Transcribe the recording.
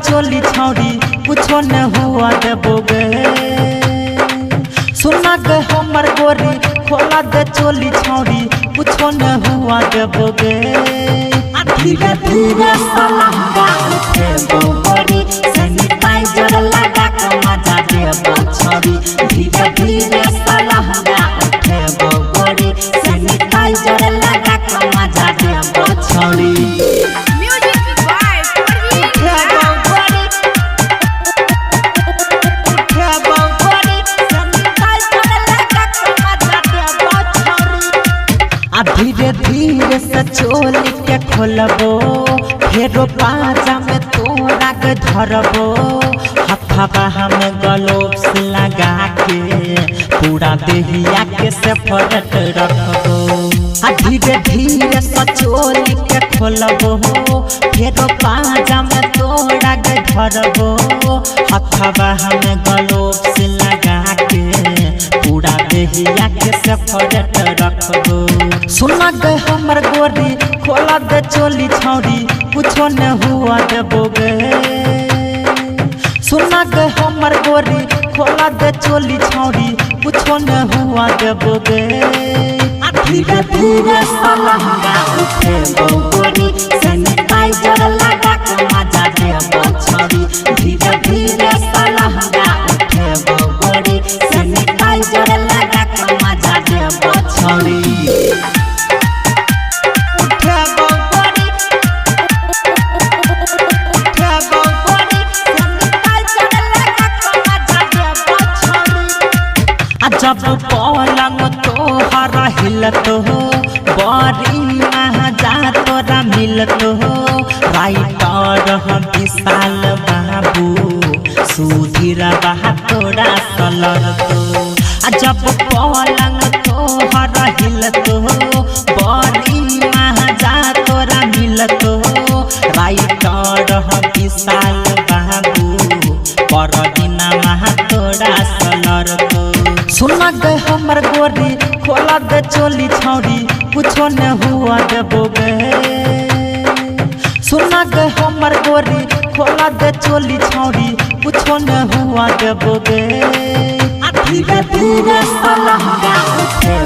चोली छौड़ी कुछो न हुआ देबोगे सुना गे हमर गोरी खोला दे चोली छौड़ी कुछो न हुआ देबोगे धीरे धीरे सलंगा उठे गोरी सैनिटाइजर लगा के मजा देबो छोड़ी धीरे धीरे सलंगा उठे गोरी सैनिटाइजर लगा के मजा देबो छोड़ी धीरे धीरे से चोली के खोलबो फेरो पाजा में तोरा के धरबो हथवा में ग्लोव्स लगा के पूरा देहिया के सेपरेट रखबो धीरे धीरे से चोली के खोलबो फेरो पाजा में तोरा के धरबो हथवा में ग्लोव्स लगा के पूरा देहिया के सेपरेट रखबो सुना गे हमर गोरी खोला दे चोली छौड़ी कुछो न हुआ देबोगे सुना गे हमर गोरी खोला दे चोली छौड़ी कुछो न हुआ देबोगे धीरे धीरे सलंगा उठे गोरी सैनिटाइजर लगा के मजा देबो छोड़ी धीरे धीरे सलंगा उठे गोरी सैनिटाइजर लगा के मजा देबो छोड़ी जब पलंग तोहरा हिलत हो बड़ी मजा तोरा मिलत हो राइटर विशाल बाबू सुधीर बहा तोरा सलरत जब पलंग तोहरा हिलत हो बड़ी मजा तोरा मिलत हो राइटर विशाल बाबू परदिना महा तोरा सलरत सुना गे हमर गोरी खोला दे चोली छौड़ी कुछो न हुआ देबोगे सुना गे हमर गोरी खोला दे चोली छौड़ी कुछो न हुआ देबोगे धीरे धीरे सलंगा उठे